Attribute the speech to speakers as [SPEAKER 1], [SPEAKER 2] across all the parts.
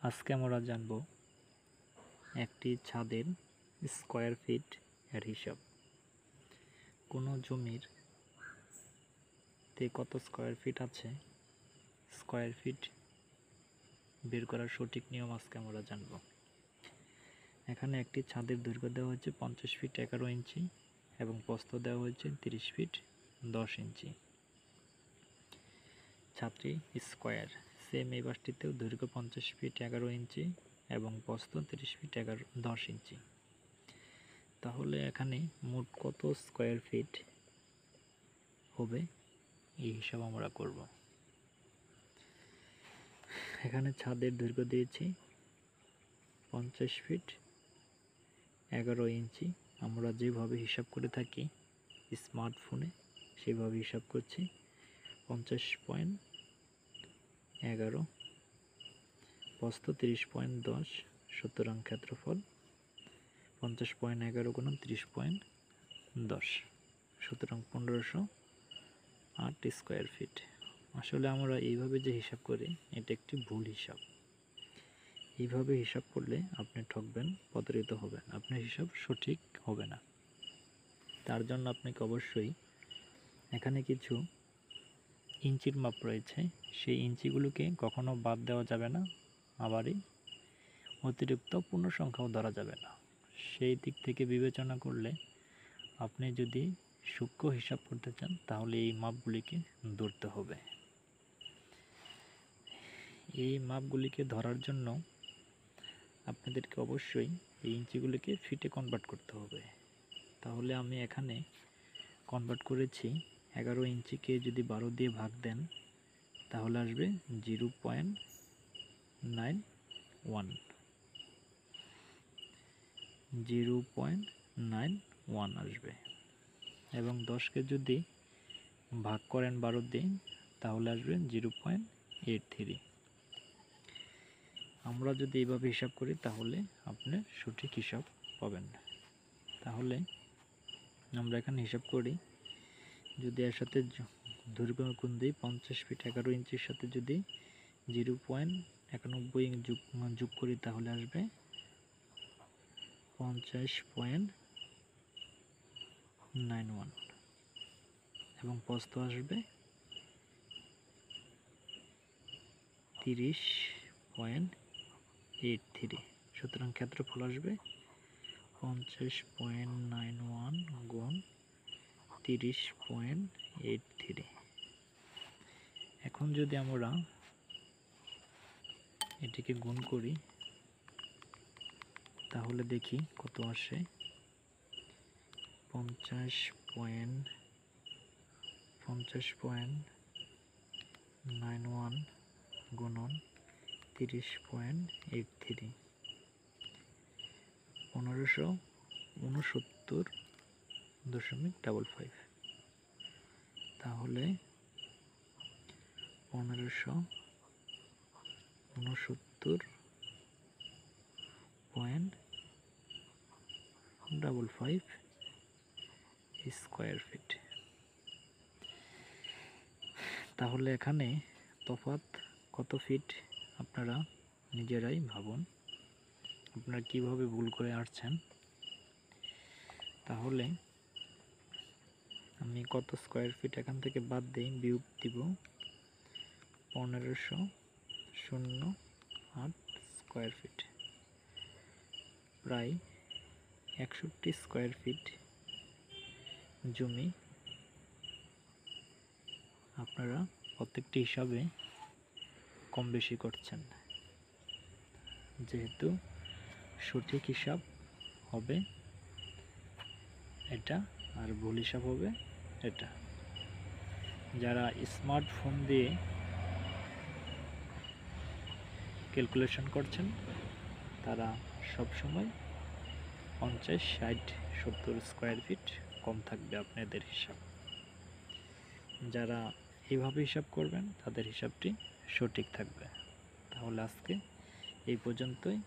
[SPEAKER 1] আজকে আমরা জানব একটি ছাদের স্কয়ার ফিট এর হিসাব। কোনো জমির কত স্কয়ার ফিট আছে, স্কয়ার ফিট বের করার সঠিক নিয়ম আজকে আমরা জানব। এখানে একটি ছাদের দৈর্ঘ্য দেওয়া হয়েছে 50 ফিট 11 ইঞ্চি এবং প্রস্থ দেওয়া হয়েছে 30 ফিট 10 ইঞ্চি। ছাদটি স্কয়ার, সেম এই বাসটিতেও দৈর্ঘ্য 50 ফিট 11 ইঞ্চি এবং প্রস্থ 30 ফিট 10 ইঞ্চি। তাহলে এখানে মোট কত স্কয়ার ফিট হবে এই হিসাব আমরা করব। এখানে ছাদের দৈর্ঘ্য দিয়েছি 50 ফিট 11 ইঞ্চি। আমরা যেভাবে হিসাব করে থাকি স্মার্টফোনে সেভাবে হিসাব করছি। 50.11 প্রস্থ 30.10, সুতরাং ক্ষেত্রফল 50.11 গুণন 30.10, সুতরাং 1508 স্কয়ার ফিট। আসলে আমরা এইভাবে যে হিসাব করি এটা একটি ভুল হিসাব। এইভাবে হিসাব করলে আপনি ঠকবেন, প্রতারিত হবেন, আপনার হিসাব সঠিক হবে না। তার জন্য আপনাকে অবশ্যই এখানে কিছু ইঞ্চির মাপ রয়েছে, সেই ইঞ্চিগুলোকে কখনো বাদ দেওয়া যাবে না, আবারই অতিরিক্ত পূর্ণ সংখ্যাও ধরা যাবে না। সেই দিক থেকে বিবেচনা করলে আপনি যদি সূক্ষ্ম হিসাব করতে চান তাহলে এই মাপগুলিকে ধরতে হবে। এই মাপগুলিকে ধরার জন্য আপনাদেরকে অবশ্যই এই ইঞ্চিগুলিকে ফিটে কনভার্ট করতে হবে। তাহলে আমি এখানে কনভার্ট করেছি 11 ইঞ্চিকে যদি 12 দিয়ে ভাগ দেন তাহলে আসবে 0.91 আসবে, এবং 10কে যদি ভাগ করেন 12 দিয়ে তাহলে আসবে 0.83। আমরা যদি এইভাবে হিসাব করি তাহলে আপনি সঠিক হিসাব পাবেন। তাহলে আমরা এখানে হিসাব করি, যদি এর সাথে দৈর্ঘ্য গুণ দিই 50 ফিট 11 ইঞ্চির সাথে যদি 0.91 যোগ করি তাহলে আসবে 50.91 এবং প্রস্থ আসবে 30.83, সুতরাং ক্ষেত্রফল আসবে 50.91 গুণ 30.83। এখন যদি আমরা এটিকে গুণ করি তাহলে দেখি কত আসে। 50.91 গুণন 30.83 1569.55, তাহলে 1569.55 স্কয়ার ফিট। তাহলে এখানে তফাৎ কত ফিট আপনারা নিজেরাই ভাবুন, আপনারা কিভাবে ভুল করে আসছেন। তাহলে আমি কত স্কয়ার ফিট এখান থেকে বাদ দিই, বিয়োগ দিব 1508 স্কয়ার ফিট, প্রায় 61 স্কয়ার ফিট জমি। আপনারা প্রত্যেকটি হিসাবে কম বেশি করছেন, যেহেতু সঠিক হিসাব হবে এটা আর ভুল হিসাব হবে এটা। যারা স্মার্টফোন দিয়ে ক্যালকুলেশন করছেন তারা সবসময় 50, 60, 70 স্কয়ার ফিট কম থাকবে আপনাদের হিসাব। যারা এইভাবে হিসাব করবেন তাদের হিসাবটি সঠিক থাকবে। তাহলে আজকে এই পর্যন্তই।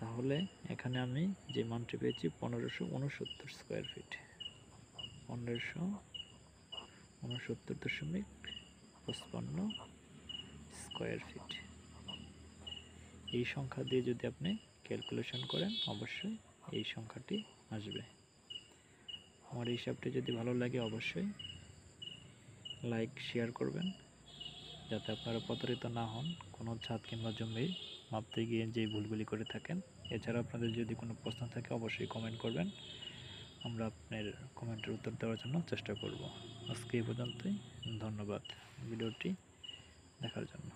[SPEAKER 1] তাহলে এখানে আমি যে মানটি পেয়েছি 1569 স্কয়ার ফিট, 1569.55 স্কয়ার ফিট। এই সংখ্যা দিয়ে যদি আপনি ক্যালকুলেশন করেন অবশ্যই এই সংখ্যাটি আসবে। আমার এই হিসাবটি যদি ভালো লাগে অবশ্যই লাইক শেয়ার করবেন, যাতে আপনারা প্রতারিত না হন কোনো ছাদ কিংবা জমি মাপতে গিয়ে যে ভুলগুলি করে থাকেন। এছাড়া আপনাদের যদি কোনো প্রশ্ন থাকে অবশ্যই কমেন্ট করবেন, আমরা আপনার কমেন্টের উত্তর দেওয়ার জন্য চেষ্টা করব। আজকে এই পর্যন্তই, ধন্যবাদ ভিডিওটি দেখার জন্য।